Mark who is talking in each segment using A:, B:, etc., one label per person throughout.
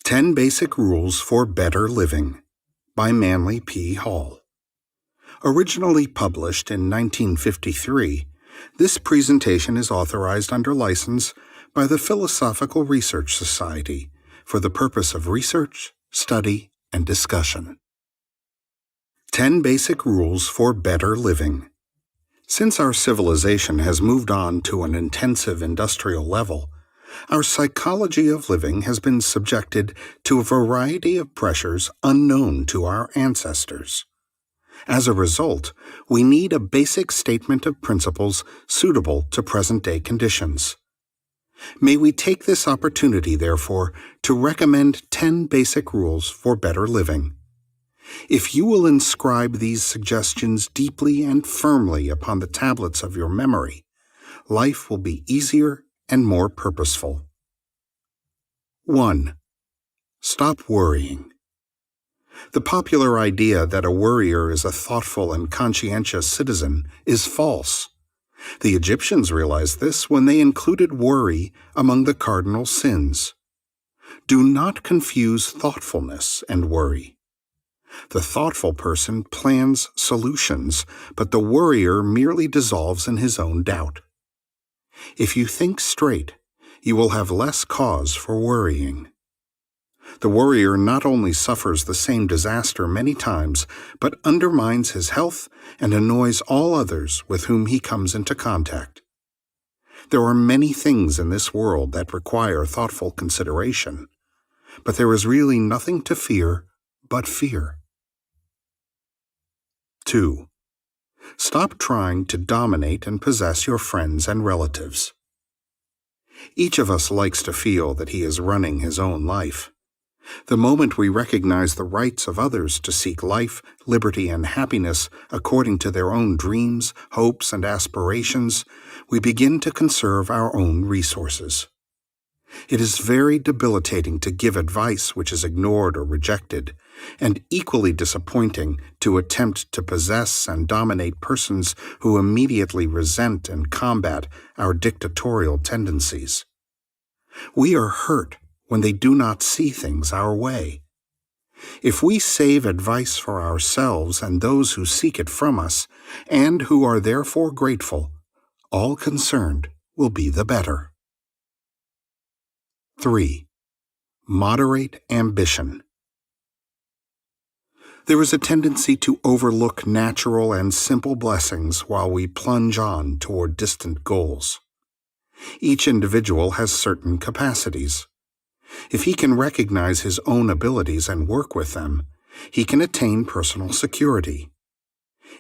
A: 10 Basic Rules for Better Living by Manly P. Hall. Originally published in 1953, this presentation is authorized under license by the Philosophical Research Society for the purpose of research, study, and discussion. 10 Basic Rules for Better Living. Since our civilization has moved on to an intensive industrial level, our psychology of living has been subjected to a variety of pressures unknown to our ancestors. As a result, we need a basic statement of principles suitable to present-day conditions. May we take this opportunity, therefore, to recommend 10 basic rules for better living. If you will inscribe these suggestions deeply and firmly upon the tablets of your memory, life will be easier and more purposeful. 1. Stop worrying. The popular idea that a worrier is a thoughtful and conscientious citizen is false. The Egyptians realized this when they included worry among the cardinal sins. Do not confuse thoughtfulness and worry. The thoughtful person plans solutions, but the worrier merely dissolves in his own doubt. If you think straight, you will have less cause for worrying. The worrier not only suffers the same disaster many times, but undermines his health and annoys all others with whom he comes into contact. There are many things in this world that require thoughtful consideration, but there is really nothing to fear but fear. 2. Stop trying to dominate and possess your friends and relatives. Each of us likes to feel that he is running his own life. The moment we recognize the rights of others to seek life, liberty, and happiness according to their own dreams, hopes, and aspirations, we begin to conserve our own resources. It is very debilitating to give advice which is ignored or rejected, and equally disappointing to attempt to possess and dominate persons who immediately resent and combat our dictatorial tendencies. We are hurt when they do not see things our way. If we save advice for ourselves and those who seek it from us, and who are therefore grateful, all concerned will be the better. 3. Moderate ambition. There is a tendency to overlook natural and simple blessings while we plunge on toward distant goals. Each individual has certain capacities. If he can recognize his own abilities and work with them, he can attain personal security.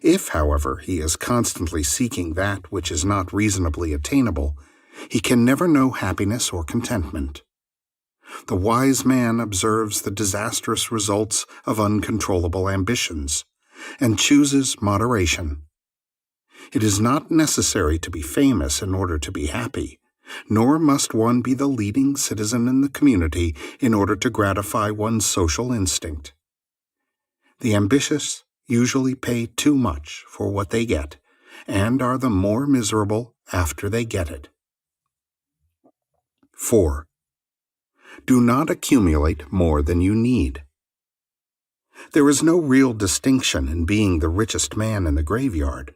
A: If, however, he is constantly seeking that which is not reasonably attainable, he can never know happiness or contentment. The wise man observes the disastrous results of uncontrollable ambitions and chooses moderation. It is not necessary to be famous in order to be happy, nor must one be the leading citizen in the community in order to gratify one's social instinct. The ambitious usually pay too much for what they get, and are the more miserable after they get it. 4. Do not accumulate more than you need. There is no real distinction in being the richest man in the graveyard.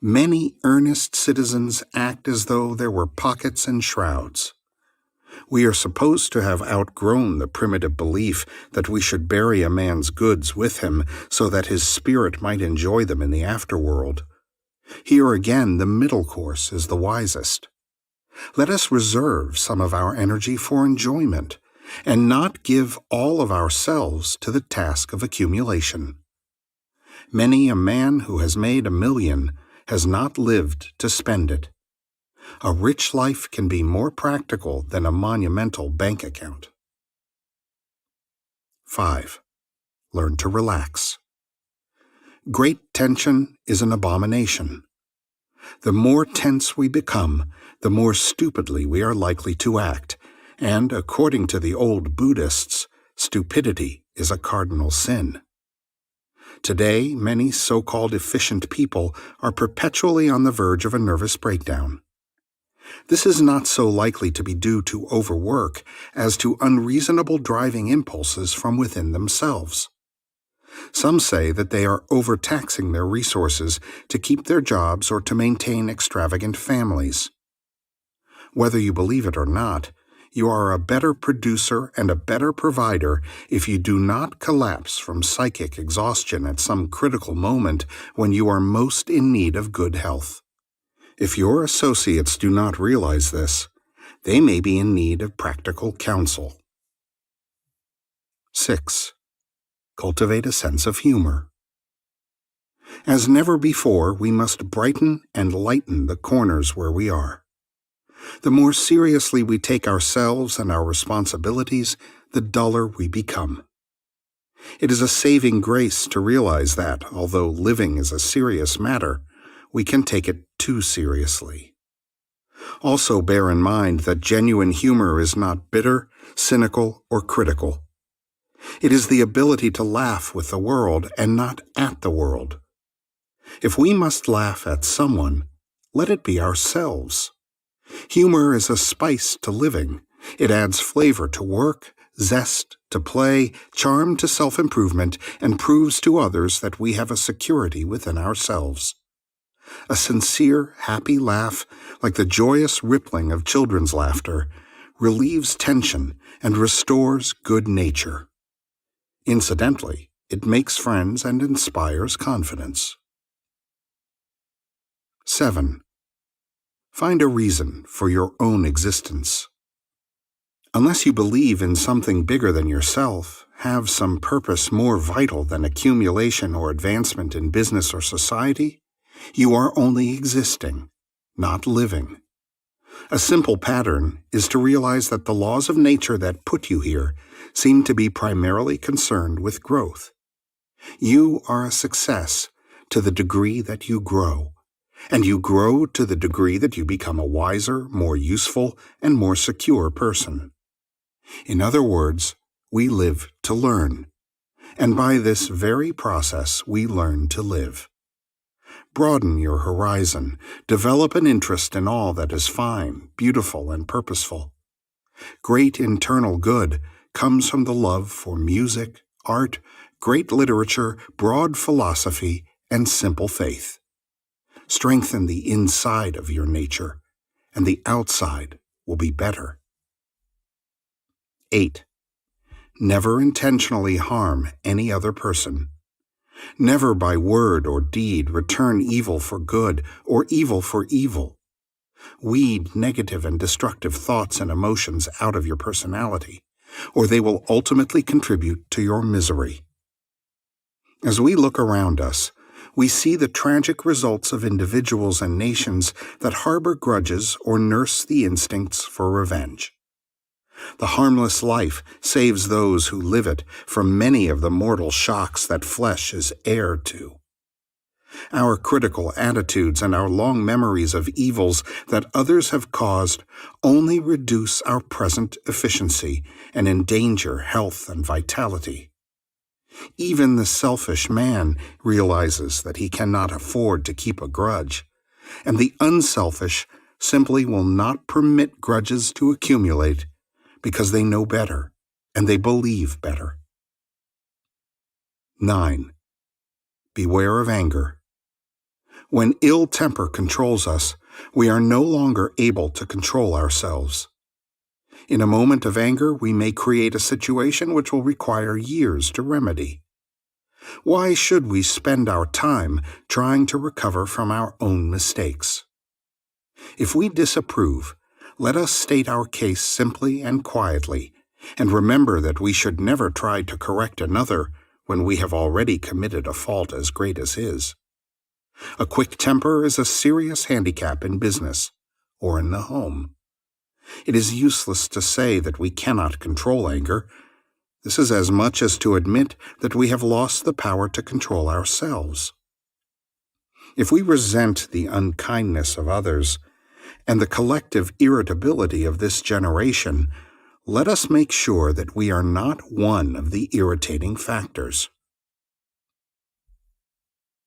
A: Many earnest citizens act as though there were pockets and shrouds. We are supposed to have outgrown the primitive belief that we should bury a man's goods with him so that his spirit might enjoy them in the afterworld. Here again, the middle course is the wisest. Let us reserve some of our energy for enjoyment, and not give all of ourselves to the task of accumulation. Many a man who has made $1 million has not lived to spend it. A rich life can be more practical than a monumental bank account. 5. Learn to relax. Great tension is an abomination. The more tense we become, the more stupidly we are likely to act, and, according to the old Buddhists, stupidity is a cardinal sin. Today, many so-called efficient people are perpetually on the verge of a nervous breakdown. This is not so likely to be due to overwork as to unreasonable driving impulses from within themselves. Some say that they are overtaxing their resources to keep their jobs or to maintain extravagant families. Whether you believe it or not, you are a better producer and a better provider if you do not collapse from psychic exhaustion at some critical moment when you are most in need of good health. If your associates do not realize this, they may be in need of practical counsel. 6. Cultivate a sense of humor. As never before, we must brighten and lighten the corners where we are. The more seriously we take ourselves and our responsibilities, the duller we become. It is a saving grace to realize that, although living is a serious matter, we can take it too seriously. Also bear in mind that genuine humor is not bitter, cynical, or critical. It is the ability to laugh with the world and not at the world. If we must laugh at someone, let it be ourselves. Humor is a spice to living. It adds flavor to work, zest to play, charm to self-improvement, and proves to others that we have a security within ourselves. A sincere, happy laugh, like the joyous rippling of children's laughter, relieves tension and restores good nature. Incidentally, it makes friends and inspires confidence. 7. Find a reason for your own existence. Unless you believe in something bigger than yourself, have some purpose more vital than accumulation or advancement in business or society, you are only existing, not living. A simple pattern is to realize that the laws of nature that put you here seem to be primarily concerned with growth. You are a success to the degree that you grow, and you grow to the degree that you become a wiser, more useful, and more secure person. In other words, we live to learn, and by this very process we learn to live. Broaden your horizon, develop an interest in all that is fine, beautiful, and purposeful. Great internal good comes from the love for music, art, great literature, broad philosophy, and simple faith. Strengthen the inside of your nature, and the outside will be better. 8. Never intentionally harm any other person. Never by word or deed return evil for good or evil for evil. Weed negative and destructive thoughts and emotions out of your personality, or they will ultimately contribute to your misery. As we look around us, we see the tragic results of individuals and nations that harbor grudges or nurse the instincts for revenge. The harmless life saves those who live it from many of the mortal shocks that flesh is heir to. Our critical attitudes and our long memories of evils that others have caused only reduce our present efficiency and endanger health and vitality. Even the selfish man realizes that he cannot afford to keep a grudge, and the unselfish simply will not permit grudges to accumulate because they know better and they believe better. 9. Beware of anger. When ill temper controls us, we are no longer able to control ourselves. In a moment of anger, we may create a situation which will require years to remedy. Why should we spend our time trying to recover from our own mistakes? If we disapprove, let us state our case simply and quietly, and remember that we should never try to correct another when we have already committed a fault as great as his. A quick temper is a serious handicap in business or in the home. It is useless to say that we cannot control anger. This is as much as to admit that we have lost the power to control ourselves. If we resent the unkindness of others and the collective irritability of this generation, let us make sure that we are not one of the irritating factors.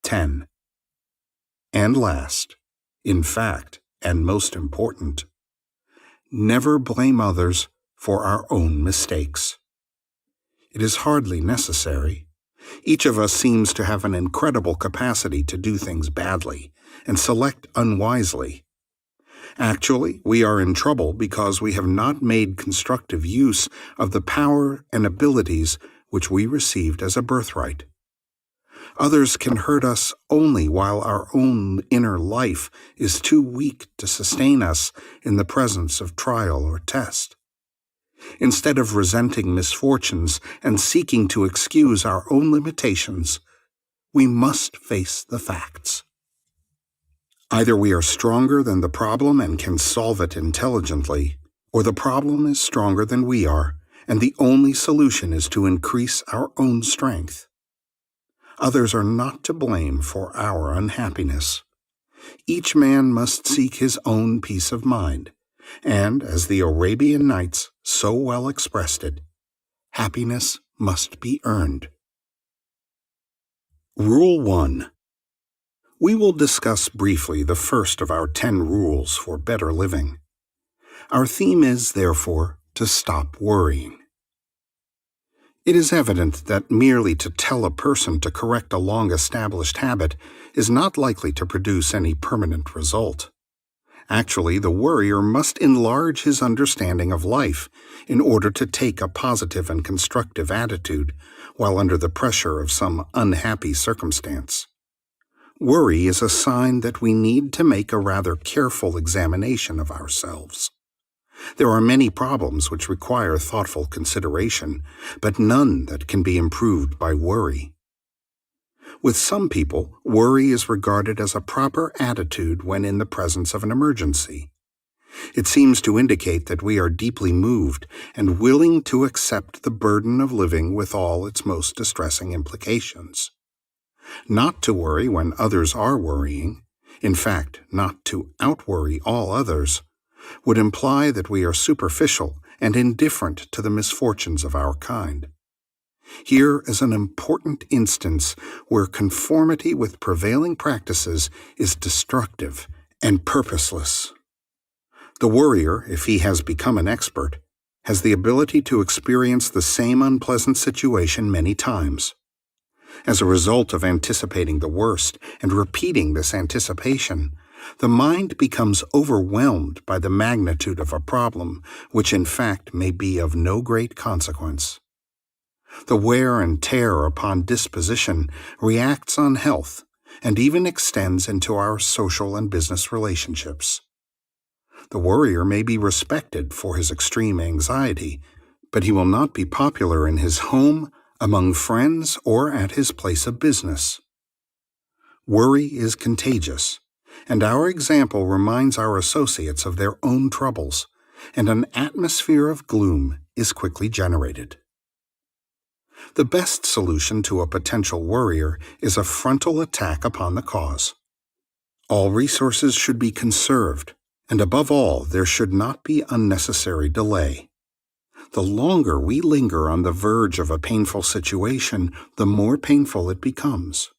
A: 10. And last, in fact, and most important, never blame others for our own mistakes. It is hardly necessary. Each of us seems to have an incredible capacity to do things badly and select unwisely. Actually, we are in trouble because we have not made constructive use of the power and abilities which we received as a birthright. Others can hurt us only while our own inner life is too weak to sustain us in the presence of trial or test. Instead of resenting misfortunes and seeking to excuse our own limitations, we must face the facts. Either we are stronger than the problem and can solve it intelligently, or the problem is stronger than we are, and the only solution is to increase our own strength. Others are not to blame for our unhappiness. Each man must seek his own peace of mind, and, as the Arabian Nights so well expressed it, happiness must be earned. Rule 1. We will discuss briefly the first of our 10 rules for better living. Our theme is, therefore, to stop worrying. It is evident that merely to tell a person to correct a long-established habit is not likely to produce any permanent result. Actually, the worrier must enlarge his understanding of life in order to take a positive and constructive attitude while under the pressure of some unhappy circumstance. Worry is a sign that we need to make a rather careful examination of ourselves. There are many problems which require thoughtful consideration, but none that can be improved by worry. With some people, worry is regarded as a proper attitude when in the presence of an emergency. It seems to indicate that we are deeply moved and willing to accept the burden of living with all its most distressing implications. Not to worry when others are worrying, in fact, not to outworry all others, would imply that we are superficial and indifferent to the misfortunes of our kind. Here is an important instance where conformity with prevailing practices is destructive and purposeless. The worrier, if he has become an expert, has the ability to experience the same unpleasant situation many times. As a result of anticipating the worst and repeating this anticipation, the mind becomes overwhelmed by the magnitude of a problem, which in fact may be of no great consequence. The wear and tear upon disposition reacts on health and even extends into our social and business relationships. The worrier may be respected for his extreme anxiety, but he will not be popular in his home, among friends, or at his place of business. Worry is contagious, and our example reminds our associates of their own troubles, and an atmosphere of gloom is quickly generated. The best solution to a potential worrier is a frontal attack upon the cause. All resources should be conserved, and above all, there should not be unnecessary delay. The longer we linger on the verge of a painful situation, the more painful it becomes.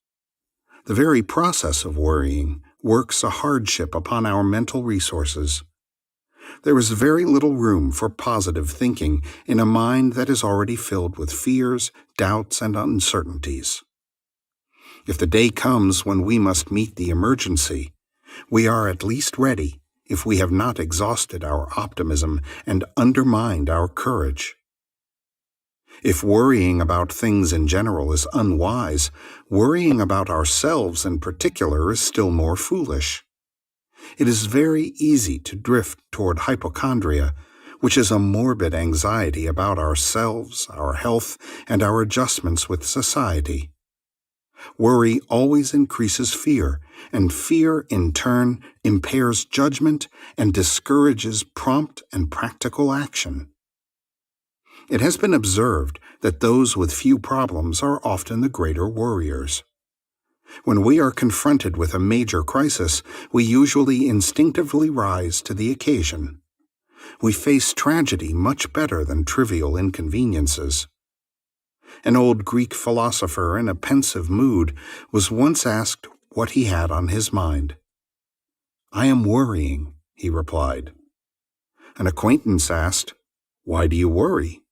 A: The very process of worrying works a hardship upon our mental resources. There is very little room for positive thinking in a mind that is already filled with fears, doubts, and uncertainties. If the day comes when we must meet the emergency, we are at least ready if we have not exhausted our optimism and undermined our courage. If worrying about things in general is unwise, worrying about ourselves in particular is still more foolish. It is very easy to drift toward hypochondria, which is a morbid anxiety about ourselves, our health, and our adjustments with society. Worry always increases fear, and fear, in turn, impairs judgment and discourages prompt and practical action. It has been observed that those with few problems are often the greater worriers. When we are confronted with a major crisis, we usually instinctively rise to the occasion. We face tragedy much better than trivial inconveniences. An old Greek philosopher in a pensive mood was once asked what he had on his mind. "I am worrying," he replied. An acquaintance asked, "Why do you worry?"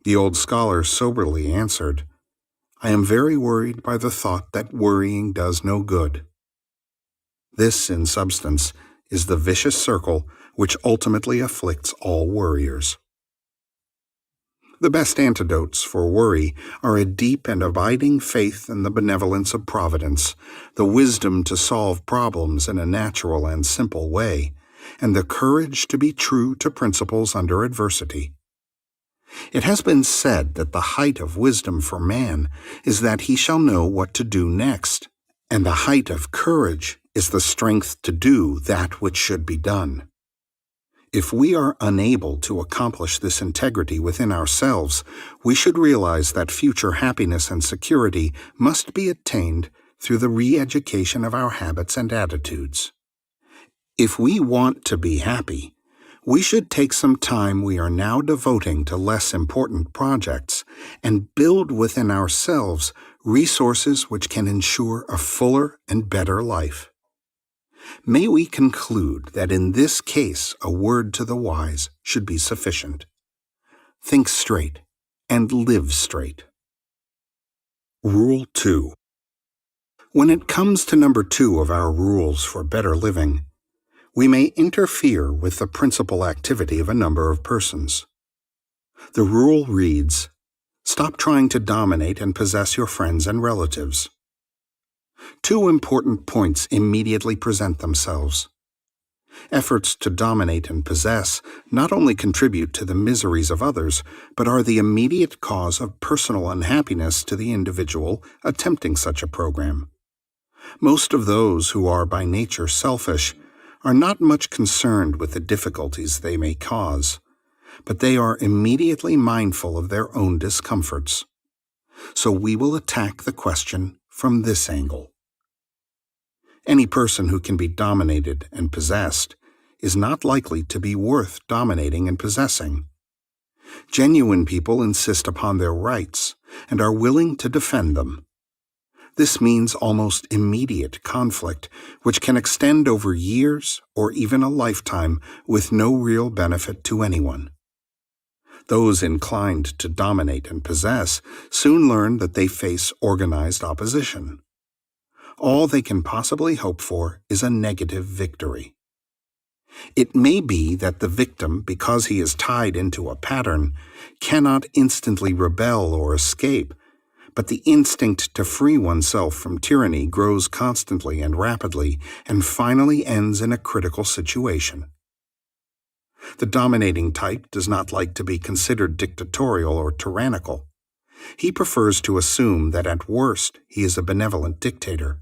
A: The old scholar soberly answered, "I am very worried by the thought that worrying does no good." This, in substance, is the vicious circle which ultimately afflicts all worriers. The best antidotes for worry are a deep and abiding faith in the benevolence of Providence, the wisdom to solve problems in a natural and simple way, and the courage to be true to principles under adversity. It has been said that the height of wisdom for man is that he shall know what to do next, and the height of courage is the strength to do that which should be done. If we are unable to accomplish this integrity within ourselves, we should realize that future happiness and security must be attained through the re-education of our habits and attitudes. If we want to be happy, we should take some time we are now devoting to less important projects and build within ourselves resources which can ensure a fuller and better life. May we conclude that in this case a word to the wise should be sufficient. Think straight and live straight. Rule 2. When it comes to number 2 of our rules for better living, we may interfere with the principal activity of a number of persons. The rule reads, "Stop trying to dominate and possess your friends and relatives." Two important points immediately present themselves. Efforts to dominate and possess not only contribute to the miseries of others, but are the immediate cause of personal unhappiness to the individual attempting such a program. Most of those who are by nature selfish are not much concerned with the difficulties they may cause, but they are immediately mindful of their own discomforts. So we will attack the question from this angle. Any person who can be dominated and possessed is not likely to be worth dominating and possessing. Genuine people insist upon their rights and are willing to defend them. This means almost immediate conflict, which can extend over years or even a lifetime with no real benefit to anyone. Those inclined to dominate and possess soon learn that they face organized opposition. All they can possibly hope for is a negative victory. It may be that the victim, because he is tied into a pattern, cannot instantly rebel or escape, but the instinct to free oneself from tyranny grows constantly and rapidly and finally ends in a critical situation. The dominating type does not like to be considered dictatorial or tyrannical. He prefers to assume that at worst he is a benevolent dictator.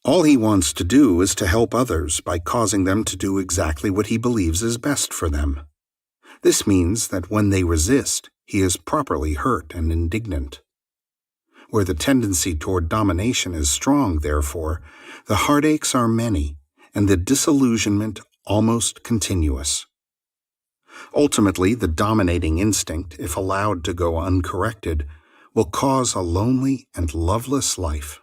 A: All he wants to do is to help others by causing them to do exactly what he believes is best for them. This means that when they resist, he is properly hurt and indignant. Where the tendency toward domination is strong, therefore, the heartaches are many and the disillusionment almost continuous. Ultimately, the dominating instinct, if allowed to go uncorrected, will cause a lonely and loveless life.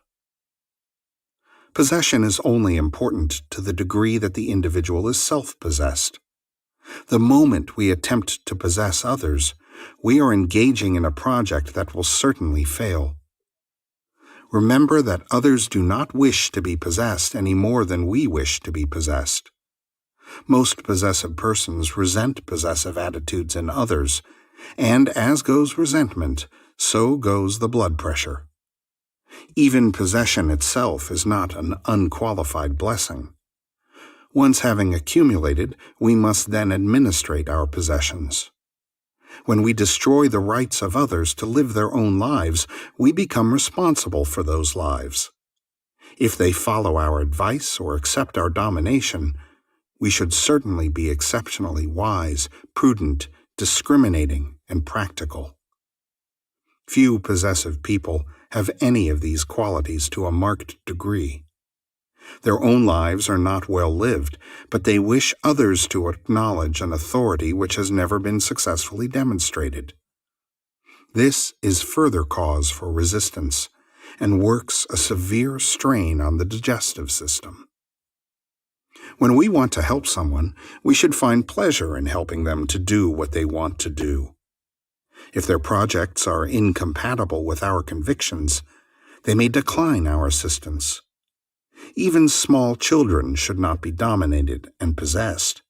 A: Possession is only important to the degree that the individual is self-possessed. The moment we attempt to possess others, we are engaging in a project that will certainly fail. Remember that others do not wish to be possessed any more than we wish to be possessed. Most possessive persons resent possessive attitudes in others, and as goes resentment, so goes the blood pressure. Even possession itself is not an unqualified blessing. Once having accumulated, we must then administrate our possessions. When we destroy the rights of others to live their own lives, we become responsible for those lives. If they follow our advice or accept our domination, we should certainly be exceptionally wise, prudent, discriminating, and practical. Few possessive people have any of these qualities to a marked degree. Their own lives are not well lived, but they wish others to acknowledge an authority which has never been successfully demonstrated. This is further cause for resistance and works a severe strain on the digestive system. When we want to help someone, we should find pleasure in helping them to do what they want to do. If their projects are incompatible with our convictions, they may decline our assistance. Even small children should not be dominated and possessed.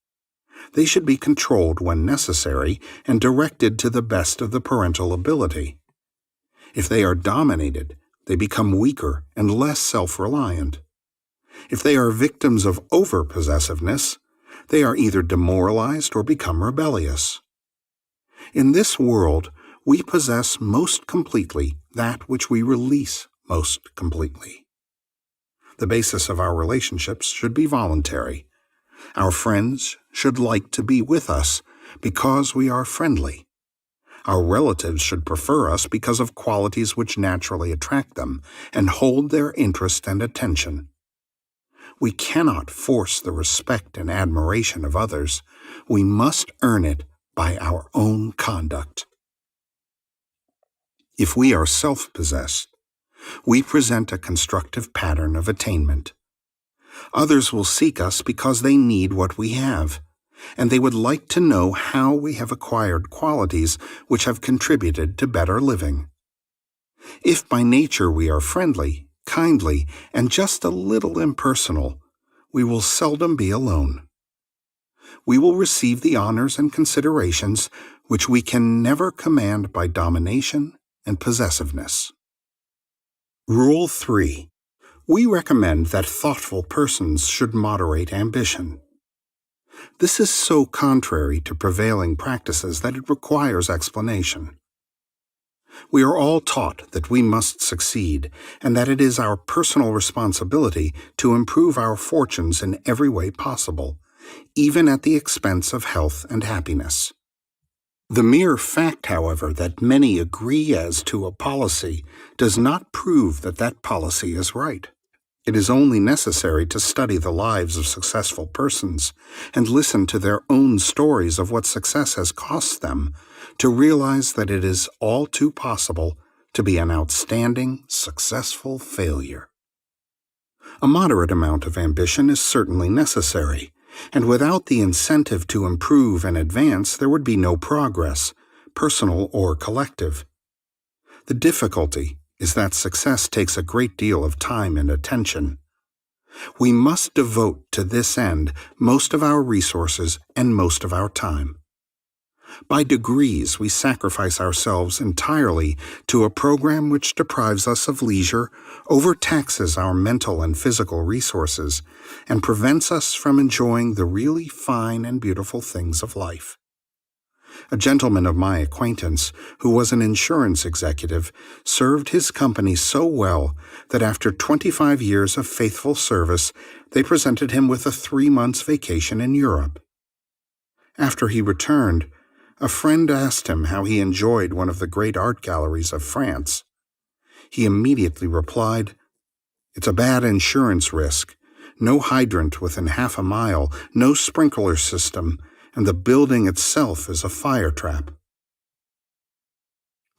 A: They should be controlled when necessary and directed to the best of the parental ability. If they are dominated, they become weaker and less self-reliant. If they are victims of over-possessiveness, they are either demoralized or become rebellious. In this world, we possess most completely that which we release most completely. The basis of our relationships should be voluntary. Our friends should like to be with us because we are friendly. Our relatives should prefer us because of qualities which naturally attract them and hold their interest and attention. We cannot force the respect and admiration of others. We must earn it by our own conduct. If we are self-possessed, we present a constructive pattern of attainment. Others will seek us because they need what we have, and they would like to know how we have acquired qualities which have contributed to better living. If by nature we are friendly, kindly, and just a little impersonal, we will seldom be alone. We will receive the honors and considerations which we can never command by domination and possessiveness. Rule 3. We recommend that thoughtful persons should moderate ambition. This is so contrary to prevailing practices that it requires explanation. We are all taught that we must succeed, and that it is our personal responsibility to improve our fortunes in every way possible, even at the expense of health and happiness. The mere fact, however, that many agree as to a policy does not prove that that policy is right. It is only necessary to study the lives of successful persons and listen to their own stories of what success has cost them to realize that it is all too possible to be an outstanding, successful failure. A moderate amount of ambition is certainly necessary, and without the incentive to improve and advance, there would be no progress, personal or collective. The difficulty is that success takes a great deal of time and attention. We must devote to this end most of our resources and most of our time. By degrees, we sacrifice ourselves entirely to a program which deprives us of leisure, overtaxes our mental and physical resources, and prevents us from enjoying the really fine and beautiful things of life. A gentleman of my acquaintance, who was an insurance executive, served his company so well that after 25 years of faithful service, they presented him with a 3-month vacation in Europe. After he returned, a friend asked him how he enjoyed one of the great art galleries of France. He immediately replied, "It's a bad insurance risk. No hydrant within half a mile, no sprinkler system, and the building itself is a fire trap."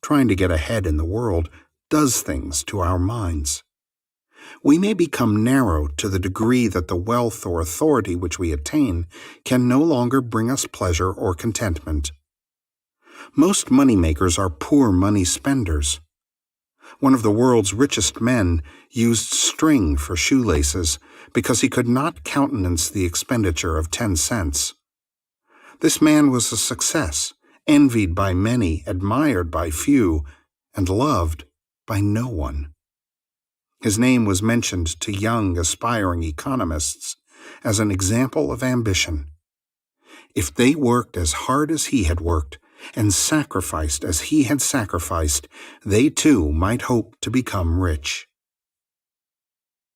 A: Trying to get ahead in the world does things to our minds. We may become narrow to the degree that the wealth or authority which we attain can no longer bring us pleasure or contentment. Most moneymakers are poor money spenders. One of the world's richest men used string for shoelaces because he could not countenance the expenditure of 10 cents. This man was a success, envied by many, admired by few, and loved by no one. His name was mentioned to young, aspiring economists as an example of ambition. If they worked as hard as he had worked, and sacrificed as he had sacrificed, they too might hope to become rich.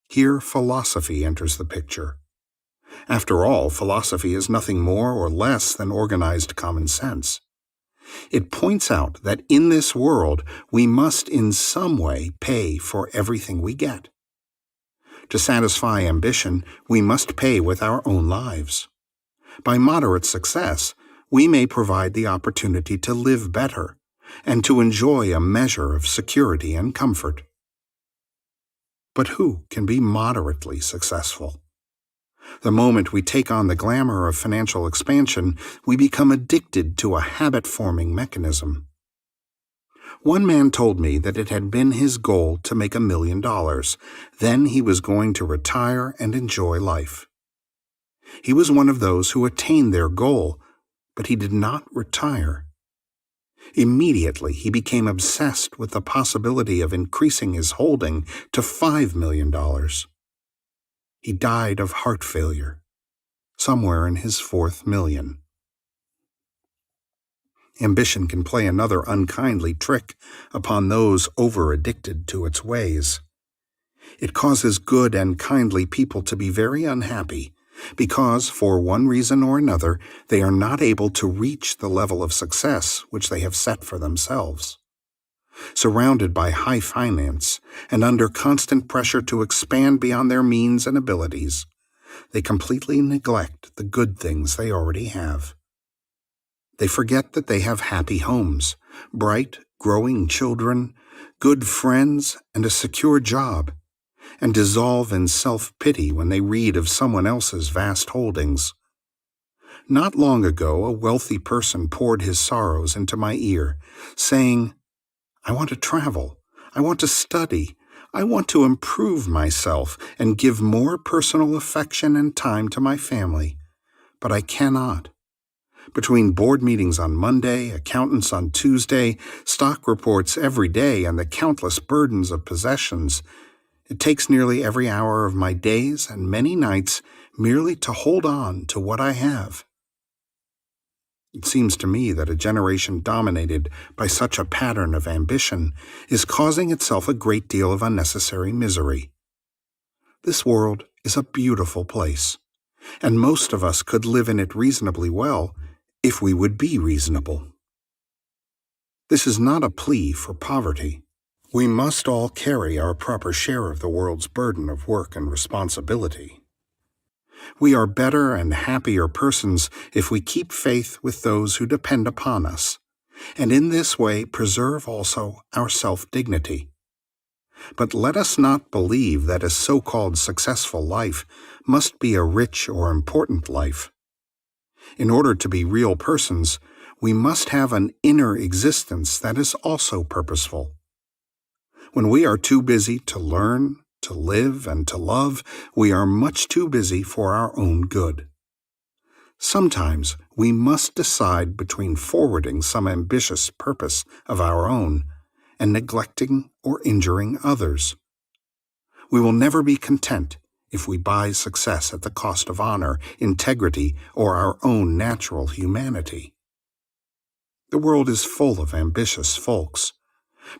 A: Here philosophy enters the picture. After all, philosophy is nothing more or less than organized common sense. It points out that in this world we must in some way pay for everything we get. To satisfy ambition, we must pay with our own lives. By moderate success, we may provide the opportunity to live better and to enjoy a measure of security and comfort. But who can be moderately successful? The moment we take on the glamour of financial expansion, we become addicted to a habit-forming mechanism. One man told me that it had been his goal to make $1 million. Then he was going to retire and enjoy life. He was one of those who attained their goal, but he did not retire. Immediately, he became obsessed with the possibility of increasing his holding to $5 million. He died of heart failure, somewhere in his fourth million. Ambition can play another unkindly trick upon those over-addicted to its ways. It causes good and kindly people to be very unhappy because, for one reason or another, they are not able to reach the level of success which they have set for themselves. Surrounded by high finance and under constant pressure to expand beyond their means and abilities, they completely neglect the good things they already have. They forget that they have happy homes, bright, growing children, good friends, and a secure job, and dissolve in self-pity when they read of someone else's vast holdings. Not long ago, a wealthy person poured his sorrows into my ear, saying, "I want to travel. I want to study. I want to improve myself and give more personal affection and time to my family, but I cannot. Between board meetings on Monday, accountants on Tuesday, stock reports every day, and the countless burdens of possessions, it takes nearly every hour of my days and many nights merely to hold on to what I have." It seems to me that a generation dominated by such a pattern of ambition is causing itself a great deal of unnecessary misery. This world is a beautiful place, and most of us could live in it reasonably well if we would be reasonable. This is not a plea for poverty. We must all carry our proper share of the world's burden of work and responsibility. We are better and happier persons if we keep faith with those who depend upon us, and in this way preserve also our self-dignity. But let us not believe that a so-called successful life must be a rich or important life. In order to be real persons, we must have an inner existence that is also purposeful. When we are too busy to learn, to live, and to love, we are much too busy for our own good. Sometimes we must decide between forwarding some ambitious purpose of our own and neglecting or injuring others. We will never be content if we buy success at the cost of honor, integrity, or our own natural humanity. The world is full of ambitious folks.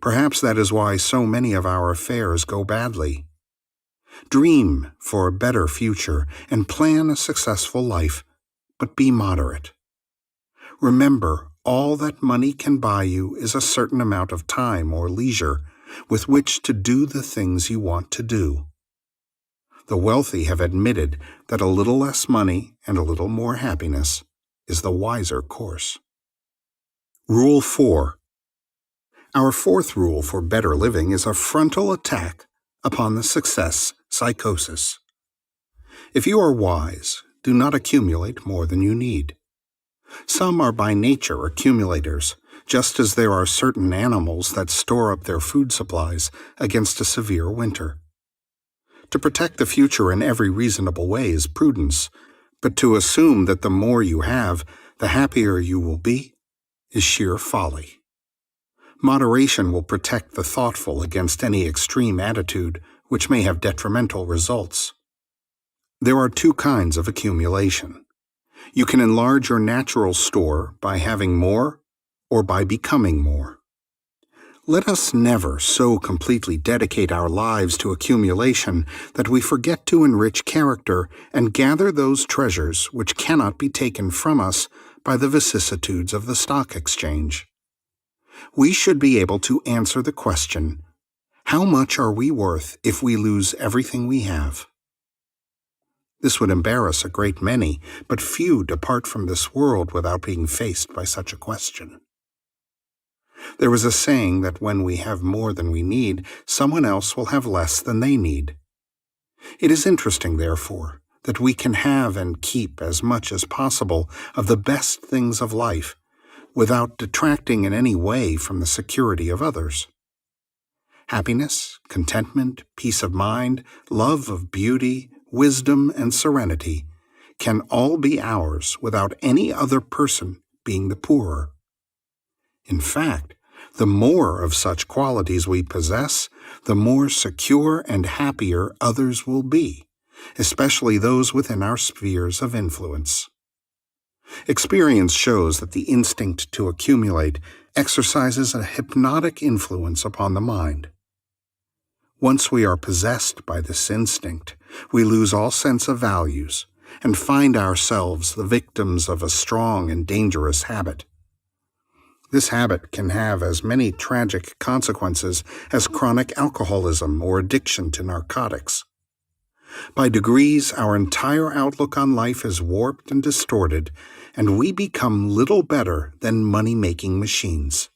A: Perhaps that is why so many of our affairs go badly. Dream for a better future and plan a successful life, but be moderate. Remember, all that money can buy you is a certain amount of time or leisure with which to do the things you want to do. The wealthy have admitted that a little less money and a little more happiness is the wiser course. Rule 4. Our fourth rule for better living is a frontal attack upon the success psychosis. If you are wise, do not accumulate more than you need. Some are by nature accumulators, just as there are certain animals that store up their food supplies against a severe winter. To protect the future in every reasonable way is prudence, but to assume that the more you have, the happier you will be, is sheer folly. Moderation will protect the thoughtful against any extreme attitude which may have detrimental results. There are two kinds of accumulation. You can enlarge your natural store by having more or by becoming more. Let us never so completely dedicate our lives to accumulation that we forget to enrich character and gather those treasures which cannot be taken from us by the vicissitudes of the stock exchange. We should be able to answer the question, how much are we worth if we lose everything we have? This would embarrass a great many, but few depart from this world without being faced by such a question. There is a saying that when we have more than we need, someone else will have less than they need. It is interesting, therefore, that we can have and keep as much as possible of the best things of life without detracting in any way from the security of others. Happiness, contentment, peace of mind, love of beauty, wisdom, and serenity can all be ours without any other person being the poorer. In fact, the more of such qualities we possess, the more secure and happier others will be, especially those within our spheres of influence. Experience shows that the instinct to accumulate exercises a hypnotic influence upon the mind. Once we are possessed by this instinct, we lose all sense of values and find ourselves the victims of a strong and dangerous habit. This habit can have as many tragic consequences as chronic alcoholism or addiction to narcotics. By degrees, our entire outlook on life is warped and distorted, and we become little better than money-making machines.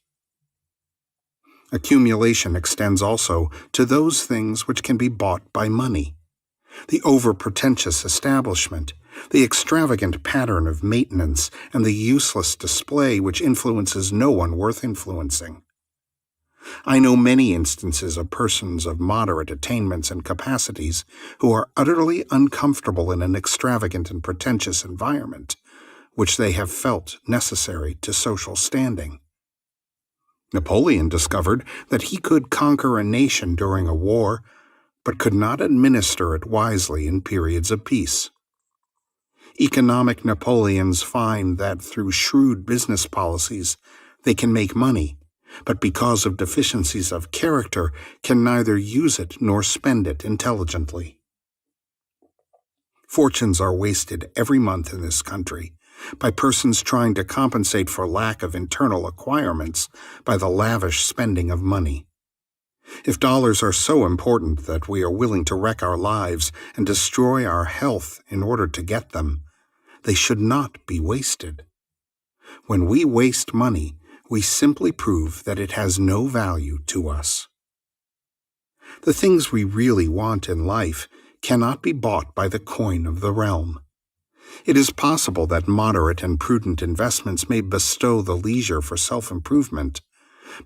A: Accumulation extends also to those things which can be bought by money. The over-pretentious establishment, the extravagant pattern of maintenance, and the useless display which influences no one worth influencing. I know many instances of persons of moderate attainments and capacities who are utterly uncomfortable in an extravagant and pretentious environment, which they have felt necessary to social standing. Napoleon discovered that he could conquer a nation during a war, but could not administer it wisely in periods of peace. Economic Napoleons find that through shrewd business policies they can make money, but because of deficiencies of character can neither use it nor spend it intelligently. Fortunes are wasted every month in this country by persons trying to compensate for lack of internal acquirements by the lavish spending of money. If dollars are so important that we are willing to wreck our lives and destroy our health in order to get them, they should not be wasted. When we waste money, we simply prove that it has no value to us. The things we really want in life cannot be bought by the coin of the realm. It is possible that moderate and prudent investments may bestow the leisure for self-improvement,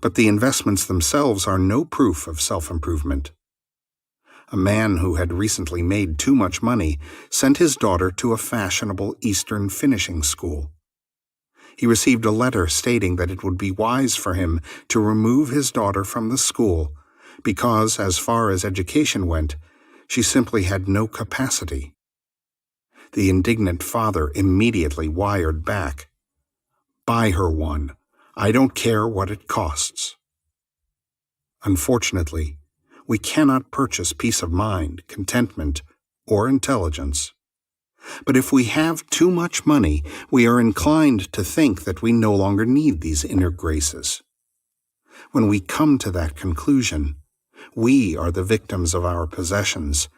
A: but the investments themselves are no proof of self-improvement. A man who had recently made too much money sent his daughter to a fashionable Eastern finishing school. He received a letter stating that it would be wise for him to remove his daughter from the school because, as far as education went, she simply had no capacity. The indignant father immediately wired back, "Buy her one. I don't care what it costs." Unfortunately, we cannot purchase peace of mind, contentment, or intelligence. But if we have too much money, we are inclined to think that we no longer need these inner graces. When we come to that conclusion, we are the victims of our possessions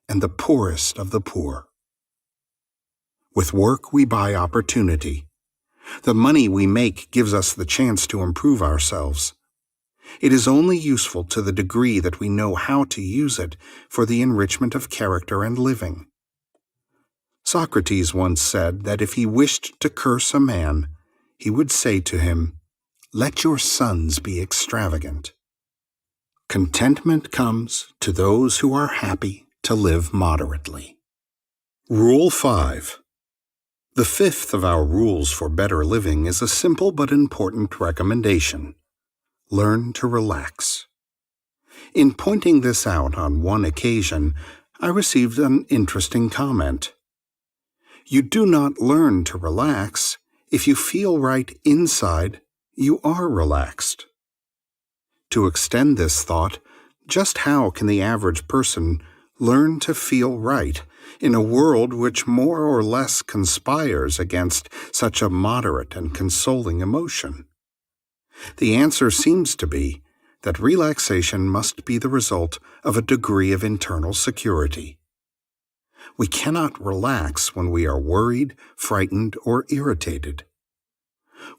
A: and the poorest of the poor. With work, we buy opportunity. The money we make gives us the chance to improve ourselves. It is only useful to the degree that we know how to use it for the enrichment of character and living. Socrates once said that if he wished to curse a man, he would say to him, "Let your sons be extravagant." Contentment comes to those who are happy to live moderately. Rule 5. The fifth of our rules for better living is a simple but important recommendation. Learn to relax. In pointing this out on one occasion, I received an interesting comment. You do not learn to relax. If you feel right inside, you are relaxed. To extend this thought, just how can the average person learn to feel right in a world which more or less conspires against such a moderate and consoling emotion? The answer seems to be that relaxation must be the result of a degree of internal security. We cannot relax when we are worried, frightened, or irritated.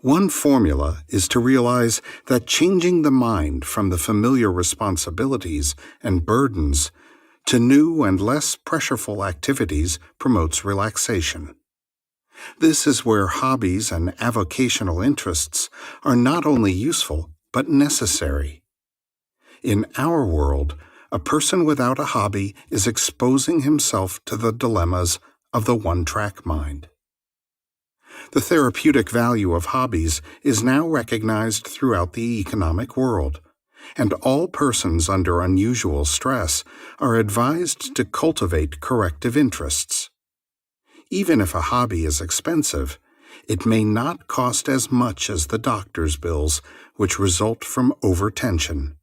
A: One formula is to realize that changing the mind from the familiar responsibilities and burdens to new and less pressureful activities promotes relaxation. This is where hobbies and avocational interests are not only useful, but necessary. In our world, a person without a hobby is exposing himself to the dilemmas of the one-track mind. The therapeutic value of hobbies is now recognized throughout the economic world, and all persons under unusual stress are advised to cultivate corrective interests. Even if a hobby is expensive, it may not cost as much as the doctor's bills, which result from overtension.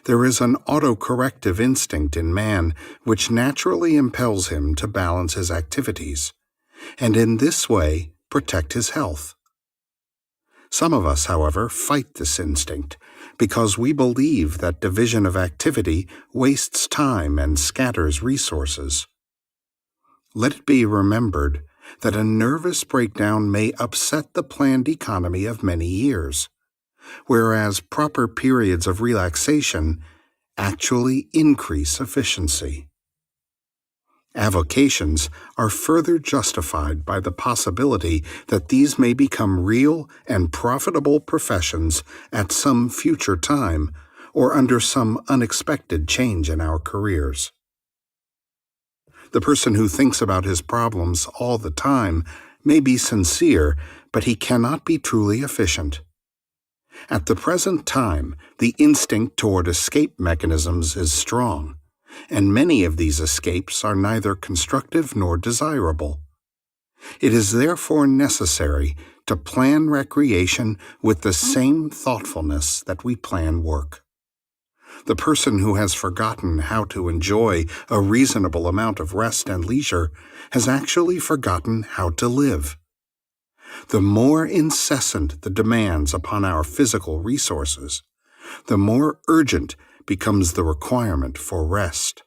A: There is an autocorrective instinct in man which naturally impels him to balance his activities, and in this way protect his health. Some of us, however, fight this instinct because we believe that division of activity wastes time and scatters resources. Let it be remembered that a nervous breakdown may upset the planned economy of many years, whereas proper periods of relaxation actually increase efficiency. Avocations are further justified by the possibility that these may become real and profitable professions at some future time or under some unexpected change in our careers. The person who thinks about his problems all the time may be sincere, but he cannot be truly efficient. At the present time, the instinct toward escape mechanisms is strong, and many of these escapes are neither constructive nor desirable. It is therefore necessary to plan recreation with the same thoughtfulness that we plan work. The person who has forgotten how to enjoy a reasonable amount of rest and leisure has actually forgotten how to live. The more incessant the demands upon our physical resources, the more urgent becomes the requirement for rest.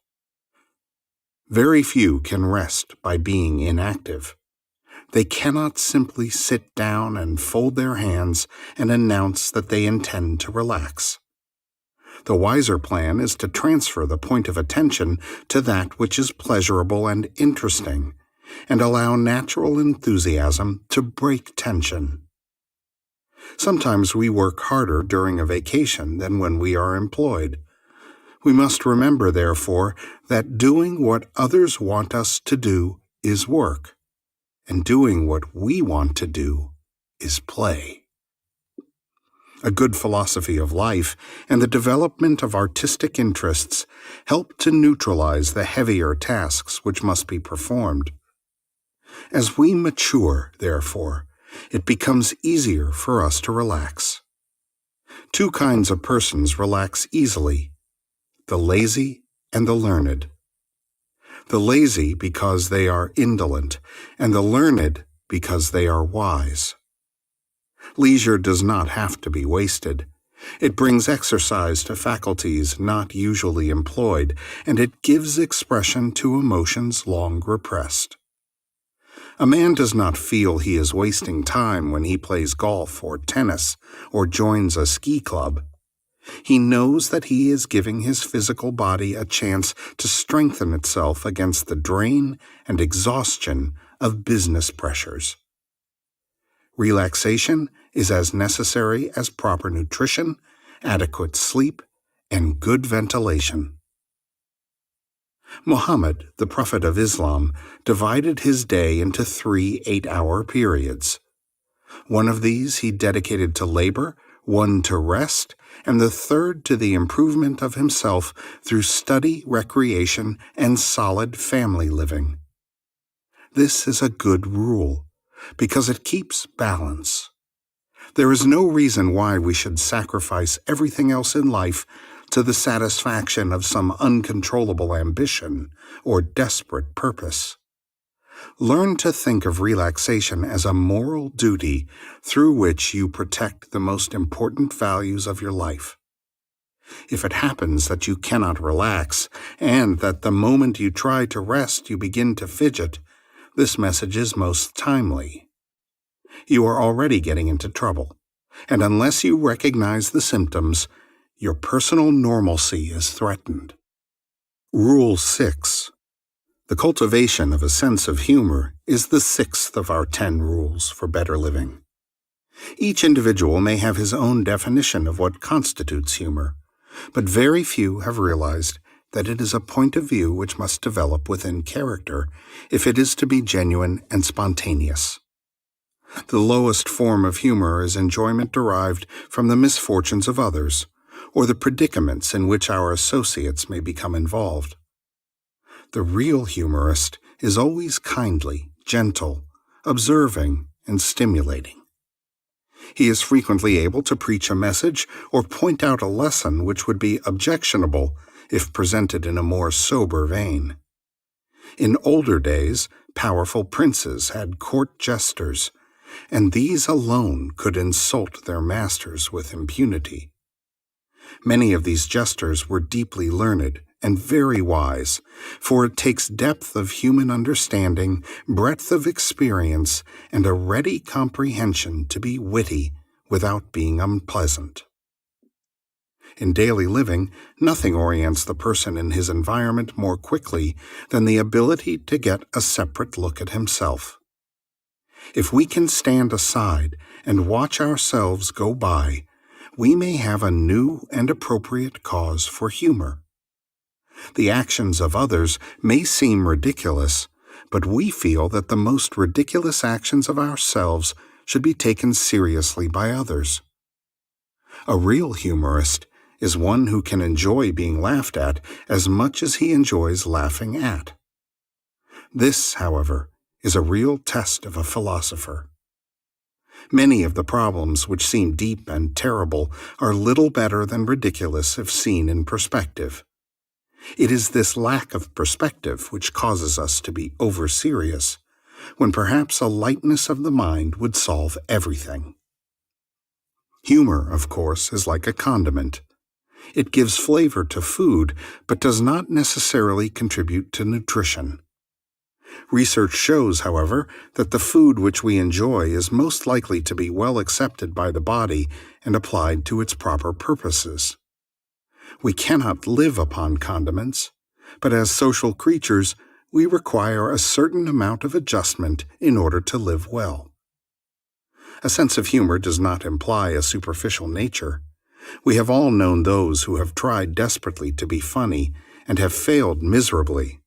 A: Very few can rest by being inactive. They cannot simply sit down and fold their hands and announce that they intend to relax. The wiser plan is to transfer the point of attention to that which is pleasurable and interesting, and allow natural enthusiasm to break tension. Sometimes we work harder during a vacation than when we are employed. We must remember, therefore, that doing what others want us to do is work, and doing what we want to do is play. A good philosophy of life and the development of artistic interests help to neutralize the heavier tasks which must be performed. As we mature, therefore, it becomes easier for us to relax. Two kinds of persons relax easily: the lazy and the learned. The lazy because they are indolent, and the learned because they are wise. Leisure does not have to be wasted. It brings exercise to faculties not usually employed, and it gives expression to emotions long repressed. A man does not feel he is wasting time when he plays golf or tennis or joins a ski club. He knows that he is giving his physical body a chance to strengthen itself against the drain and exhaustion of business pressures. Relaxation is as necessary as proper nutrition, adequate sleep, and good ventilation. Muhammad, the prophet of Islam, divided his day into 3 8-hour periods. One of these he dedicated to labor, one to rest, and the third to the improvement of himself through study, recreation, and solid family living. This is a good rule, because it keeps balance. There is no reason why we should sacrifice everything else in life to the satisfaction of some uncontrollable ambition or desperate purpose. Learn to think of relaxation as a moral duty through which you protect the most important values of your life. If it happens that you cannot relax, and that the moment you try to rest you begin to fidget, this message is most timely. You are already getting into trouble, and unless you recognize the symptoms, your personal normalcy is threatened. Rule 6. The cultivation of a sense of humor is the sixth of our 10 rules for better living. Each individual may have his own definition of what constitutes humor, but very few have realized that it is a point of view which must develop within character if it is to be genuine and spontaneous. The lowest form of humor is enjoyment derived from the misfortunes of others, or the predicaments in which our associates may become involved. The real humorist is always kindly, gentle, observing, and stimulating. He is frequently able to preach a message or point out a lesson which would be objectionable if presented in a more sober vein. In older days, powerful princes had court jesters, and these alone could insult their masters with impunity. Many of these jesters were deeply learned and very wise, for it takes depth of human understanding, breadth of experience, and a ready comprehension to be witty without being unpleasant. In daily living, nothing orients the person in his environment more quickly than the ability to get a separate look at himself. If we can stand aside and watch ourselves go by, we may have a new and appropriate cause for humor. The actions of others may seem ridiculous, but we feel that the most ridiculous actions of ourselves should be taken seriously by others. A real humorist is one who can enjoy being laughed at as much as he enjoys laughing at. This, however, is a real test of a philosopher. Many of the problems which seem deep and terrible are little better than ridiculous if seen in perspective. It is this lack of perspective which causes us to be over-serious, when perhaps a lightness of the mind would solve everything. Humor, of course, is like a condiment. It gives flavor to food, but does not necessarily contribute to nutrition. Research shows, however, that the food which we enjoy is most likely to be well accepted by the body and applied to its proper purposes. We cannot live upon condiments, but as social creatures, we require a certain amount of adjustment in order to live well. A sense of humor does not imply a superficial nature. We have all known those who have tried desperately to be funny and have failed miserably.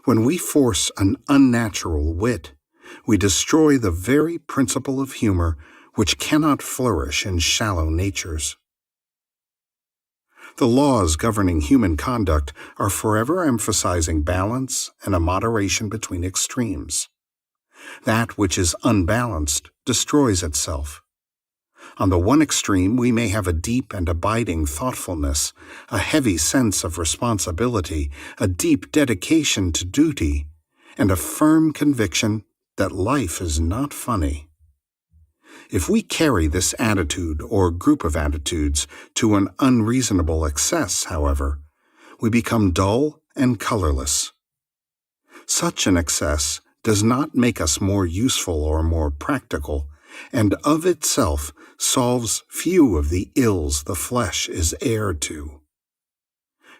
A: When we force an unnatural wit, we destroy the very principle of humor which cannot flourish in shallow natures. The laws governing human conduct are forever emphasizing balance and a moderation between extremes. That which is unbalanced destroys itself. On the one extreme, we may have a deep and abiding thoughtfulness, a heavy sense of responsibility, a deep dedication to duty, and a firm conviction that life is not funny. If we carry this attitude or group of attitudes to an unreasonable excess, however, we become dull and colorless. Such an excess does not make us more useful or more practical, and of itself solves few of the ills the flesh is heir to.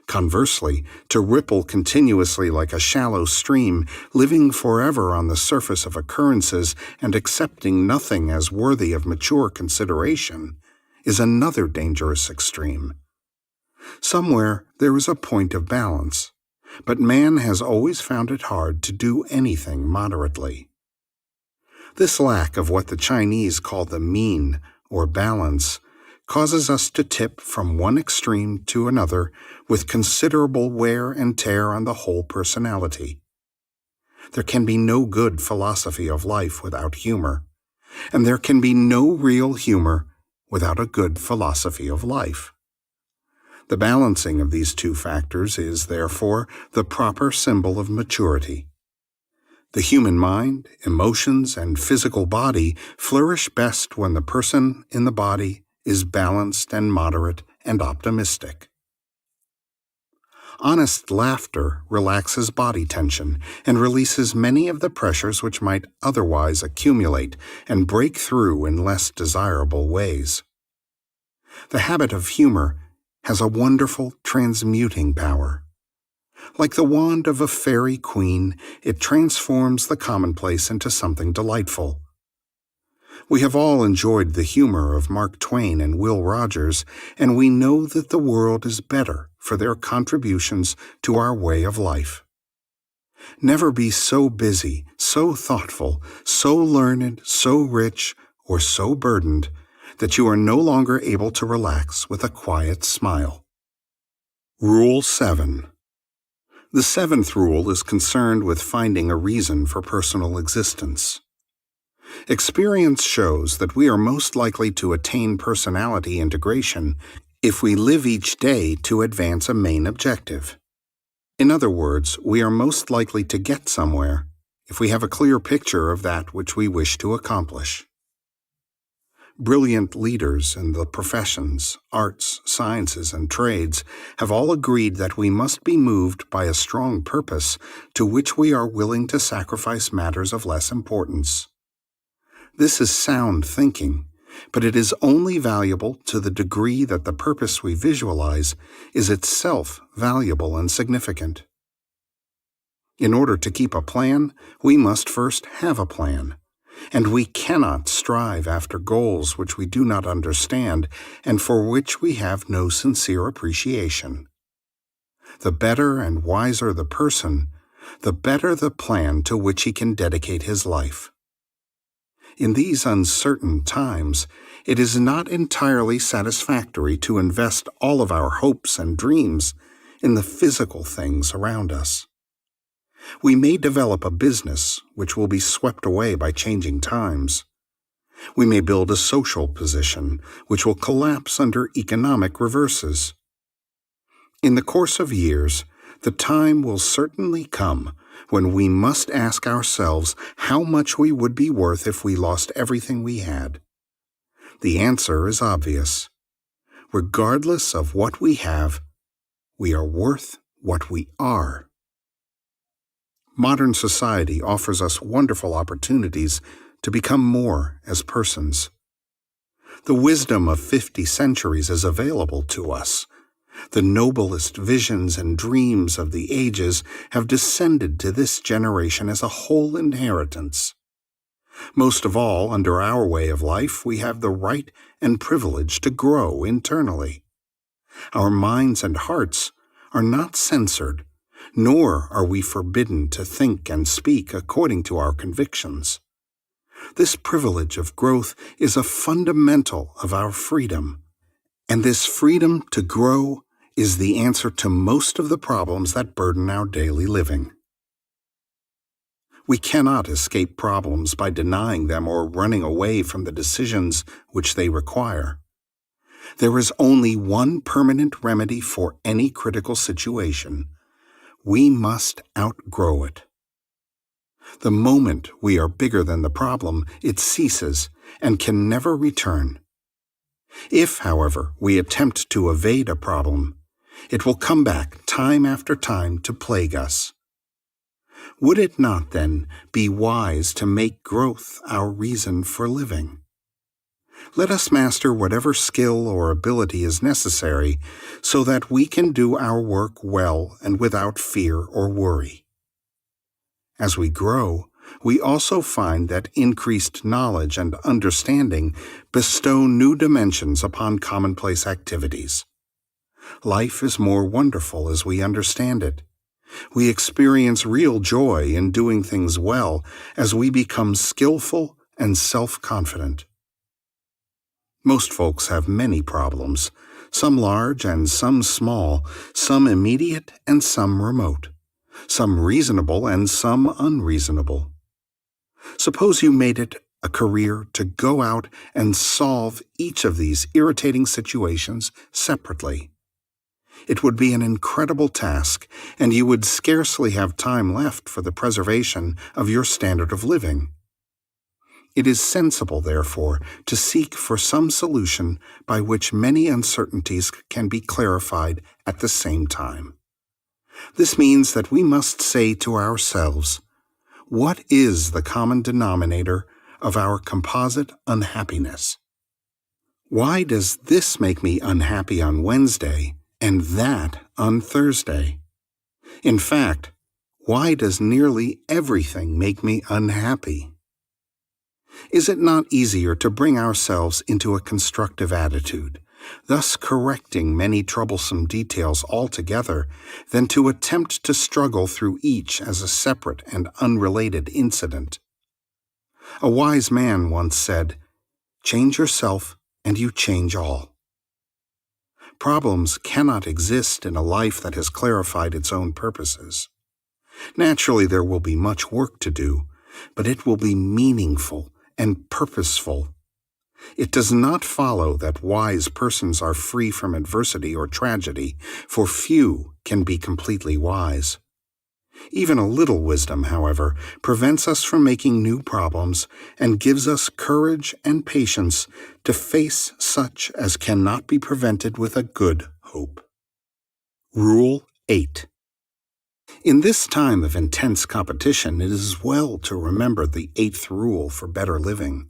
A: Conversely, to ripple continuously like a shallow stream, living forever on the surface of occurrences and accepting nothing as worthy of mature consideration, is another dangerous extreme. Somewhere there is a point of balance, but man has always found it hard to do anything moderately. This lack of what the Chinese call the mean, or balance, causes us to tip from one extreme to another with considerable wear and tear on the whole personality. There can be no good philosophy of life without humor, and there can be no real humor without a good philosophy of life. The balancing of these two factors is, therefore, the proper symbol of maturity. The human mind, emotions, and physical body flourish best when the person in the body is balanced and moderate and optimistic. Honest laughter relaxes body tension and releases many of the pressures which might otherwise accumulate and break through in less desirable ways. The habit of humor has a wonderful transmuting power. Like the wand of a fairy queen, it transforms the commonplace into something delightful. We have all enjoyed the humor of Mark Twain and Will Rogers, and we know that the world is better for their contributions to our way of life. Never be so busy, so thoughtful, so learned, so rich, or so burdened that you are no longer able to relax with a quiet smile. Rule 7. The seventh rule is concerned with finding a reason for personal existence. Experience shows that we are most likely to attain personality integration if we live each day to advance a main objective. In other words, we are most likely to get somewhere if we have a clear picture of that which we wish to accomplish. Brilliant leaders in the professions, arts, sciences, and trades have all agreed that we must be moved by a strong purpose to which we are willing to sacrifice matters of less importance. This is sound thinking, but it is only valuable to the degree that the purpose we visualize is itself valuable and significant. In order to keep a plan, we must first have a plan, and we cannot strive after goals which we do not understand and for which we have no sincere appreciation. The better and wiser the person, the better the plan to which he can dedicate his life. In these uncertain times, it is not entirely satisfactory to invest all of our hopes and dreams in the physical things around us. We may develop a business which will be swept away by changing times. We may build a social position which will collapse under economic reverses. In the course of years, the time will certainly come when we must ask ourselves how much we would be worth if we lost everything we had. The answer is obvious. Regardless of what we have, we are worth what we are. Modern society offers us wonderful opportunities to become more as persons. The wisdom of 50 centuries is available to us. The noblest visions and dreams of the ages have descended to this generation as a whole inheritance. Most of all, under our way of life, we have the right and privilege to grow internally. Our minds and hearts are not censored, nor are we forbidden to think and speak according to our convictions. This privilege of growth is a fundamental of our freedom, and this freedom to grow is the answer to most of the problems that burden our daily living. We cannot escape problems by denying them or running away from the decisions which they require. There is only one permanent remedy for any critical situation. We must outgrow it. The moment we are bigger than the problem, it ceases and can never return. If, however, we attempt to evade a problem, it will come back time after time to plague us. Would it not, then, be wise to make growth our reason for living? Let us master whatever skill or ability is necessary so that we can do our work well and without fear or worry. As we grow, we also find that increased knowledge and understanding bestow new dimensions upon commonplace activities. Life is more wonderful as we understand it. We experience real joy in doing things well as we become skillful and self-confident. Most folks have many problems, some large and some small, some immediate and some remote, some reasonable and some unreasonable. Suppose you made it a career to go out and solve each of these irritating situations separately. It would be an incredible task, and you would scarcely have time left for the preservation of your standard of living. It is sensible, therefore, to seek for some solution by which many uncertainties can be clarified at the same time. This means that we must say to ourselves, what is the common denominator of our composite unhappiness? Why does this make me unhappy on Wednesday and that on Thursday? In fact, why does nearly everything make me unhappy? Is it not easier to bring ourselves into a constructive attitude, thus correcting many troublesome details altogether, than to attempt to struggle through each as a separate and unrelated incident? A wise man once said, "Change yourself and you change all." Problems cannot exist in a life that has clarified its own purposes. Naturally, there will be much work to do, but it will be meaningful and purposeful. It does not follow that wise persons are free from adversity or tragedy, for few can be completely wise. Even a little wisdom, however, prevents us from making new problems and gives us courage and patience to face such as cannot be prevented with a good hope. Rule 8. In this time of intense competition, it is well to remember the 8th rule for better living.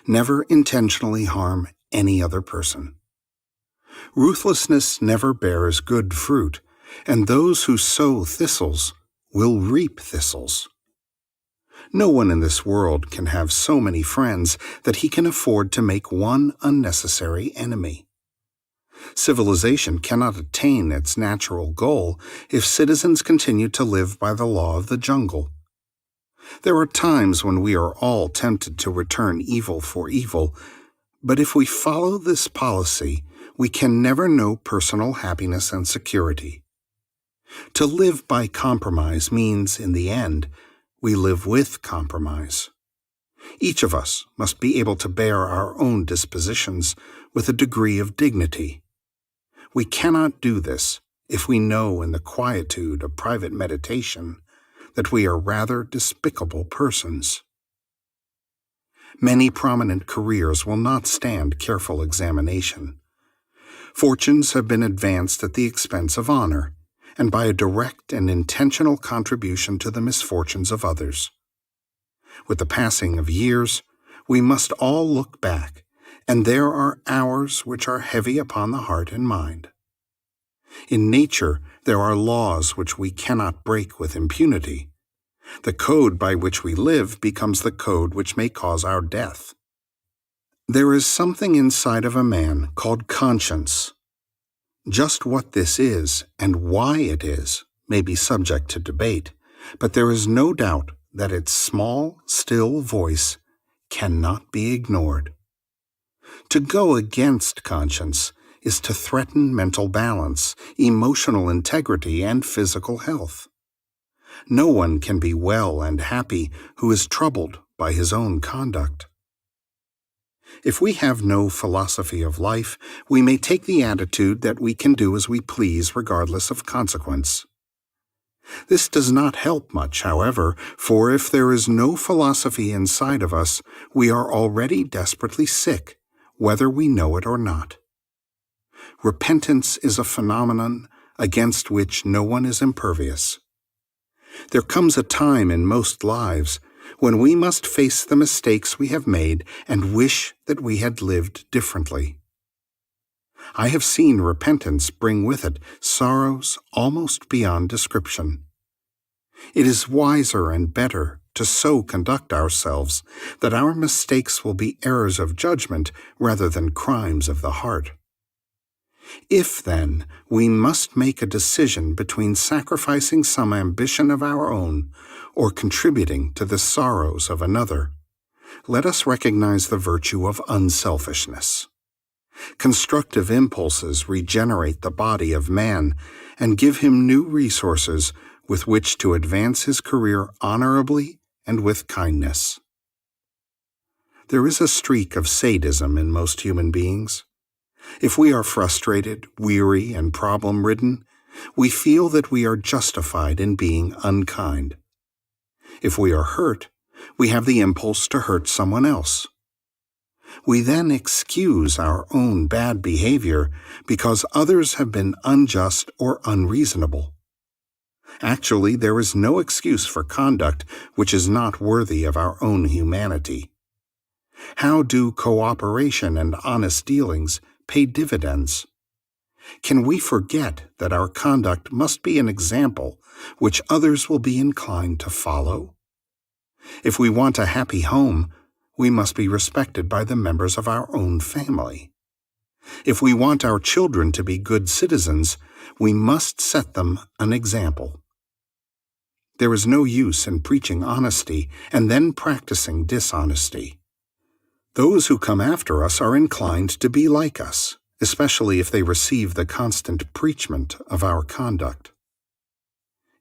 A: Never intentionally harm any other person. Ruthlessness never bears good fruit, and those who sow thistles will reap thistles. No one in this world can have so many friends that he can afford to make one unnecessary enemy. Civilization cannot attain its natural goal if citizens continue to live by the law of the jungle. There are times when we are all tempted to return evil for evil, but if we follow this policy, we can never know personal happiness and security. To live by compromise means, in the end, we live with compromise. Each of us must be able to bear our own dispositions with a degree of dignity. We cannot do this if we know in the quietude of private meditation that we are rather despicable persons. Many prominent careers will not stand careful examination. Fortunes have been advanced at the expense of honor, and by a direct and intentional contribution to the misfortunes of others. With the passing of years, we must all look back, and there are hours which are heavy upon the heart and mind. In nature, there are laws which we cannot break with impunity. The code by which we live becomes the code which may cause our death. There is something inside of a man called conscience. Just what this is and why it is may be subject to debate, but there is no doubt that its small, still voice cannot be ignored. To go against conscience is to threaten mental balance, emotional integrity, and physical health. No one can be well and happy who is troubled by his own conduct. If we have no philosophy of life, we may take the attitude that we can do as we please regardless of consequence. This does not help much, however, for if there is no philosophy inside of us, we are already desperately sick, whether we know it or not. Repentance is a phenomenon against which no one is impervious. There comes a time in most lives when we must face the mistakes we have made and wish that we had lived differently. I have seen repentance bring with it sorrows almost beyond description. It is wiser and better to so conduct ourselves that our mistakes will be errors of judgment rather than crimes of the heart. If, then, we must make a decision between sacrificing some ambition of our own or contributing to the sorrows of another, let us recognize the virtue of unselfishness. Constructive impulses regenerate the body of man and give him new resources with which to advance his career honorably and with kindness. There is a streak of sadism in most human beings. If we are frustrated, weary, and problem-ridden, we feel that we are justified in being unkind. If we are hurt, we have the impulse to hurt someone else. We then excuse our own bad behavior because others have been unjust or unreasonable. Actually, there is no excuse for conduct which is not worthy of our own humanity. How do cooperation and honest dealings pay dividends? Can we forget that our conduct must be an example which others will be inclined to follow? If we want a happy home, we must be respected by the members of our own family. If we want our children to be good citizens, we must set them an example. There is no use in preaching honesty and then practicing dishonesty. Those who come after us are inclined to be like us, especially if they receive the constant preachment of our conduct.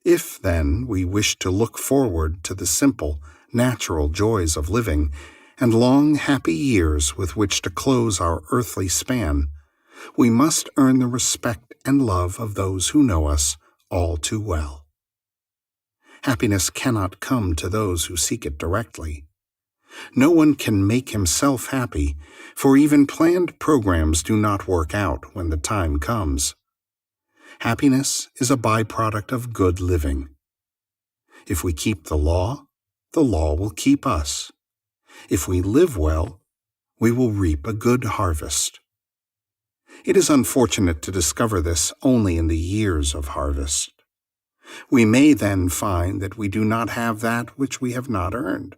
A: If, then, we wish to look forward to the simple, natural joys of living and long, happy years with which to close our earthly span, we must earn the respect and love of those who know us all too well. Happiness cannot come to those who seek it directly. No one can make himself happy, for even planned programs do not work out when the time comes. Happiness is a byproduct of good living. If we keep the law will keep us. If we live well, we will reap a good harvest. It is unfortunate to discover this only in the years of harvest. We may then find that we do not have that which we have not earned.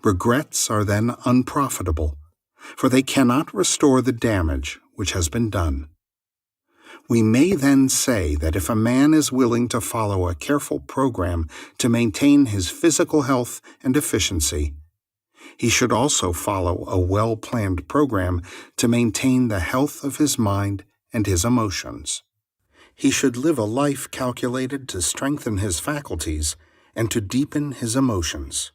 A: Regrets are then unprofitable, for they cannot restore the damage which has been done. We may then say that if a man is willing to follow a careful program to maintain his physical health and efficiency, he should also follow a well-planned program to maintain the health of his mind and his emotions. He should live a life calculated to strengthen his faculties and to deepen his emotions.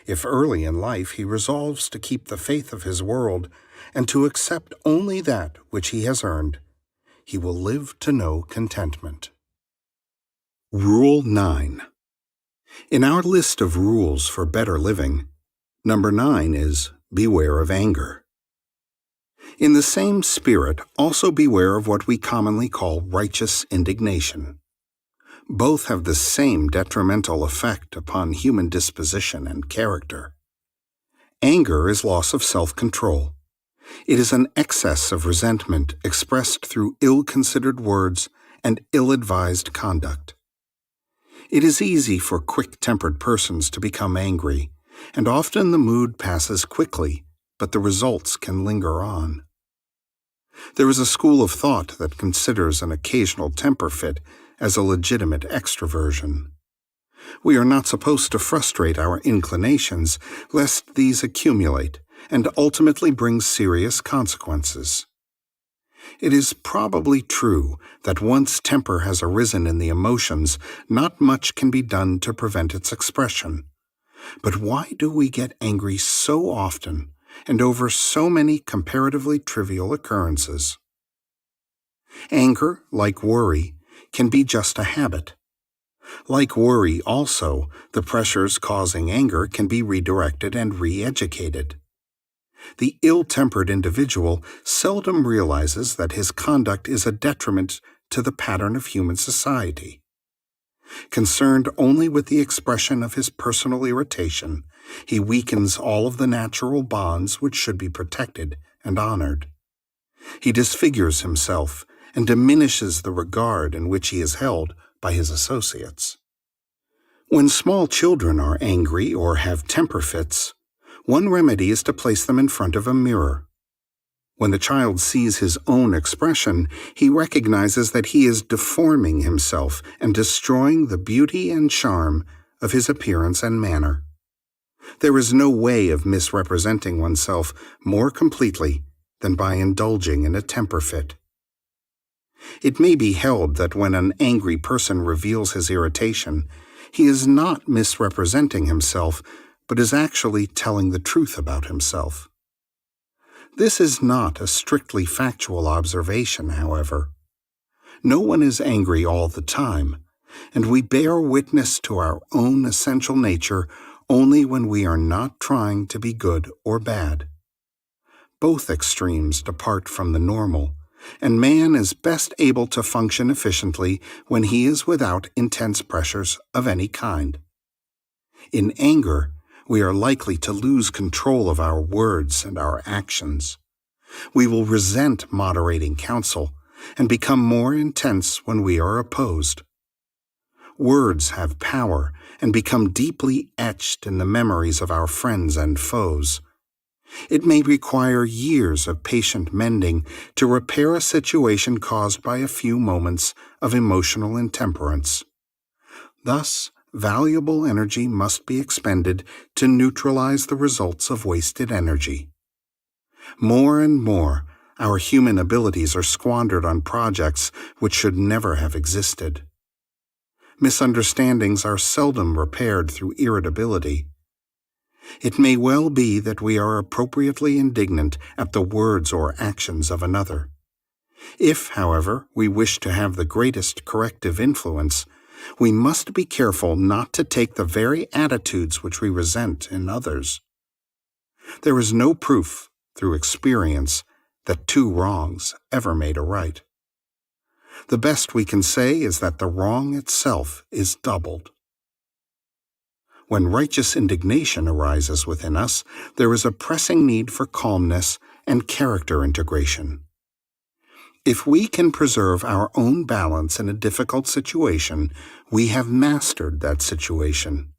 A: If early in life he resolves to keep the faith of his world and to accept only that which he has earned, he will live to know contentment. Rule 9. In our list of rules for better living, number 9 is beware of anger. In the same spirit, also beware of what we commonly call righteous indignation. Both have the same detrimental effect upon human disposition and character. Anger is loss of self-control. It is an excess of resentment expressed through ill-considered words and ill-advised conduct. It is easy for quick-tempered persons to become angry, and often the mood passes quickly, but the results can linger on. There is a school of thought that considers an occasional temper fit as a legitimate extroversion. We are not supposed to frustrate our inclinations, lest these accumulate and ultimately bring serious consequences. It is probably true that once temper has arisen in the emotions, not much can be done to prevent its expression. But why do we get angry so often and over so many comparatively trivial occurrences? Anger, like worry, can be just a habit. Like worry also, the pressures causing anger can be redirected and re-educated. The ill-tempered individual seldom realizes that his conduct is a detriment to the pattern of human society. Concerned only with the expression of his personal irritation, he weakens all of the natural bonds which should be protected and honored. He disfigures himself and diminishes the regard in which he is held by his associates. When small children are angry or have temper fits, one remedy is to place them in front of a mirror. When the child sees his own expression, he recognizes that he is deforming himself and destroying the beauty and charm of his appearance and manner. There is no way of misrepresenting oneself more completely than by indulging in a temper fit. It may be held that when an angry person reveals his irritation, he is not misrepresenting himself, but is actually telling the truth about himself. This is not a strictly factual observation, however. No one is angry all the time, and we bear witness to our own essential nature only when we are not trying to be good or bad. Both extremes depart from the normal, and man is best able to function efficiently when he is without intense pressures of any kind. In anger, we are likely to lose control of our words and our actions. We will resent moderating counsel, and become more intense when we are opposed. Words have power and become deeply etched in the memories of our friends and foes. It may require years of patient mending to repair a situation caused by a few moments of emotional intemperance. Thus, valuable energy must be expended to neutralize the results of wasted energy. More and more, our human abilities are squandered on projects which should never have existed. Misunderstandings are seldom repaired through irritability. It may well be that we are appropriately indignant at the words or actions of another. If, however, we wish to have the greatest corrective influence, we must be careful not to take the very attitudes which we resent in others. There is no proof, through experience, that two wrongs ever made a right. The best we can say is that the wrong itself is doubled. When righteous indignation arises within us, there is a pressing need for calmness and character integration. If we can preserve our own balance in a difficult situation, we have mastered that situation.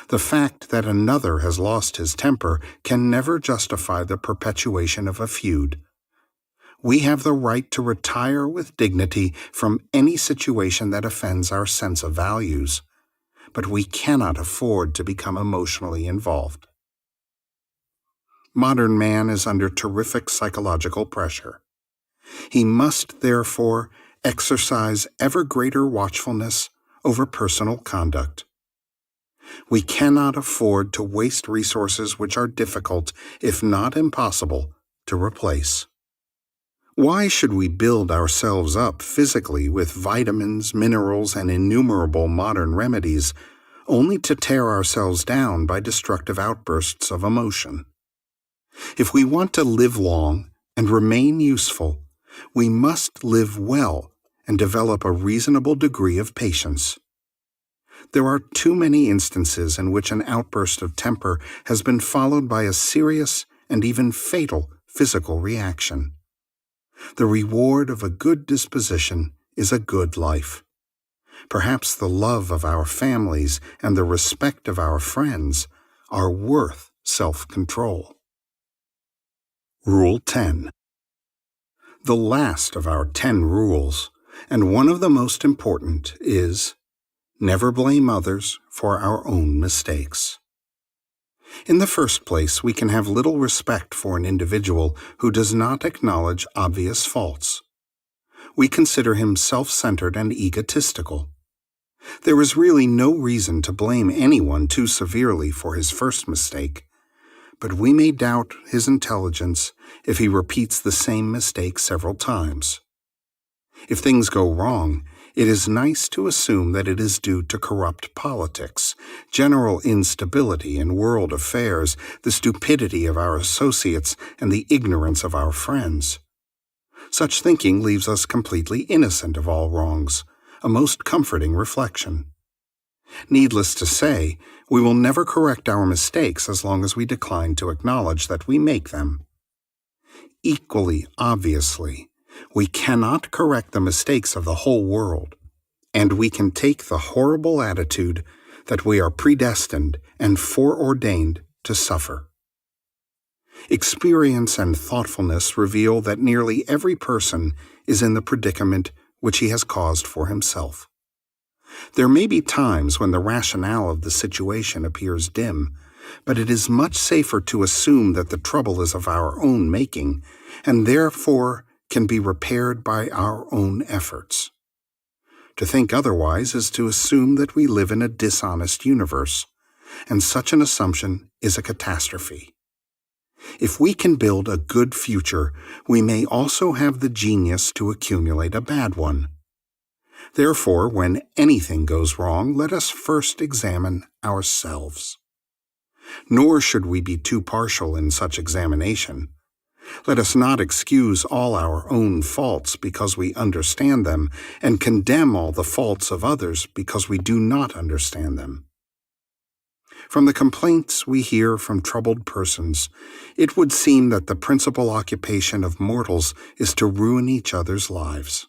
A: The fact that another has lost his temper can never justify the perpetuation of a feud. We have the right to retire with dignity from any situation that offends our sense of values, but we cannot afford to become emotionally involved. Modern man is under terrific psychological pressure. He must, therefore, exercise ever greater watchfulness over personal conduct. We cannot afford to waste resources which are difficult, if not impossible, to replace. Why should we build ourselves up physically with vitamins, minerals, and innumerable modern remedies, only to tear ourselves down by destructive outbursts of emotion? If we want to live long and remain useful, we must live well and develop a reasonable degree of patience. There are too many instances in which an outburst of temper has been followed by a serious and even fatal physical reaction. The reward of a good disposition is a good life. Perhaps the love of our families and the respect of our friends are worth self-control. Rule 10. The last of our 10 rules, and one of the most important, is never blame others for our own mistakes. In the first place, we can have little respect for an individual who does not acknowledge obvious faults. We consider him self-centered and egotistical. There is really no reason to blame anyone too severely for his first mistake, but we may doubt his intelligence if he repeats the same mistake several times. If things go wrong, it is nice to assume that it is due to corrupt politics, general instability in world affairs, the stupidity of our associates, and the ignorance of our friends. Such thinking leaves us completely innocent of all wrongs, a most comforting reflection. Needless to say, we will never correct our mistakes as long as we decline to acknowledge that we make them. Equally obviously, we cannot correct the mistakes of the whole world, and we can take the horrible attitude that we are predestined and foreordained to suffer. Experience and thoughtfulness reveal that nearly every person is in the predicament which he has caused for himself. There may be times when the rationale of the situation appears dim, but it is much safer to assume that the trouble is of our own making, and therefore can be repaired by our own efforts. To think otherwise is to assume that we live in a dishonest universe, and such an assumption is a catastrophe. If we can build a good future, we may also have the genius to accumulate a bad one. Therefore, when anything goes wrong, let us first examine ourselves. Nor should we be too partial in such examination. Let us not excuse all our own faults because we understand them, and condemn all the faults of others because we do not understand them. From the complaints we hear from troubled persons, it would seem that the principal occupation of mortals is to ruin each other's lives.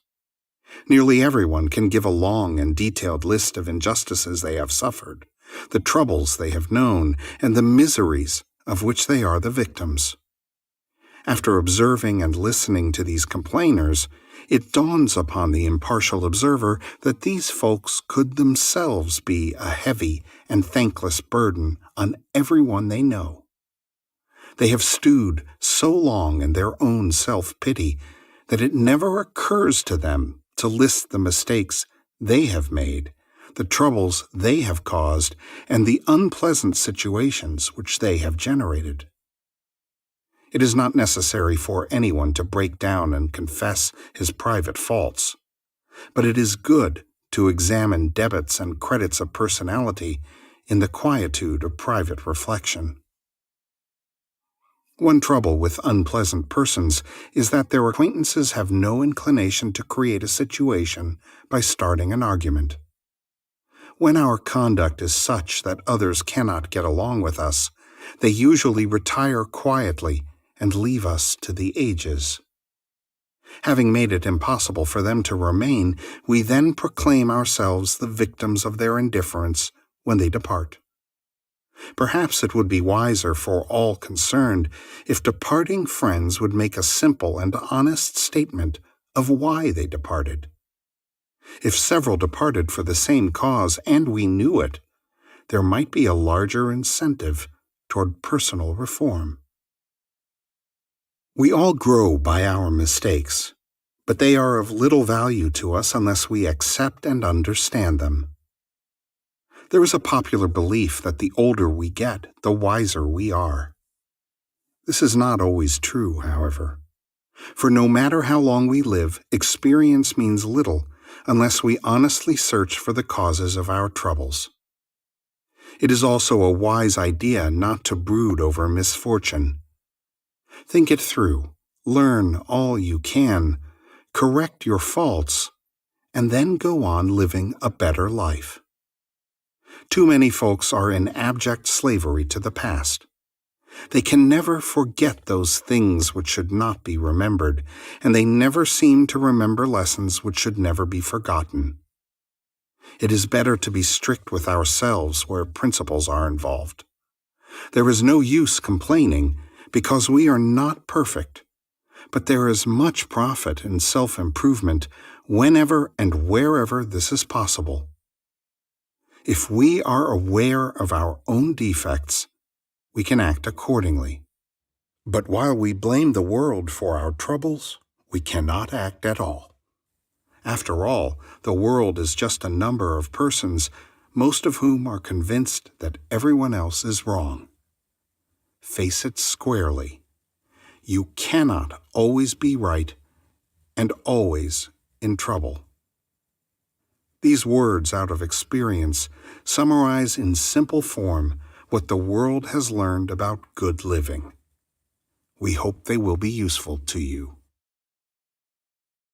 A: Nearly everyone can give a long and detailed list of injustices they have suffered, the troubles they have known, and the miseries of which they are the victims. After observing and listening to these complainers, it dawns upon the impartial observer that these folks could themselves be a heavy and thankless burden on everyone they know. They have stewed so long in their own self-pity that it never occurs to them to list the mistakes they have made, the troubles they have caused, and the unpleasant situations which they have generated. It is not necessary for anyone to break down and confess his private faults, but it is good to examine debits and credits of personality in the quietude of private reflection. One trouble with unpleasant persons is that their acquaintances have no inclination to create a situation by starting an argument. When our conduct is such that others cannot get along with us, they usually retire quietly and leave us to the ages. Having made it impossible for them to remain, we then proclaim ourselves the victims of their indifference when they depart. Perhaps it would be wiser for all concerned if departing friends would make a simple and honest statement of why they departed. If several departed for the same cause and we knew it, there might be a larger incentive toward personal reform. We all grow by our mistakes, but they are of little value to us unless we accept and understand them. There is a popular belief that the older we get, the wiser we are. This is not always true, however. For no matter how long we live, experience means little unless we honestly search for the causes of our troubles. It is also a wise idea not to brood over misfortune. Think it through, learn all you can, correct your faults, and then go on living a better life. Too many folks are in abject slavery to the past. They can never forget those things which should not be remembered, and they never seem to remember lessons which should never be forgotten. It is better to be strict with ourselves where principles are involved. There is no use complaining, because we are not perfect, but there is much profit in self-improvement whenever and wherever this is possible. If we are aware of our own defects, we can act accordingly. But while we blame the world for our troubles, we cannot act at all. After all, the world is just a number of persons, most of whom are convinced that everyone else is wrong. Face it squarely. You cannot always be right and always in trouble. These words out of experience summarize in simple form what the world has learned about good living. We hope they will be useful to you.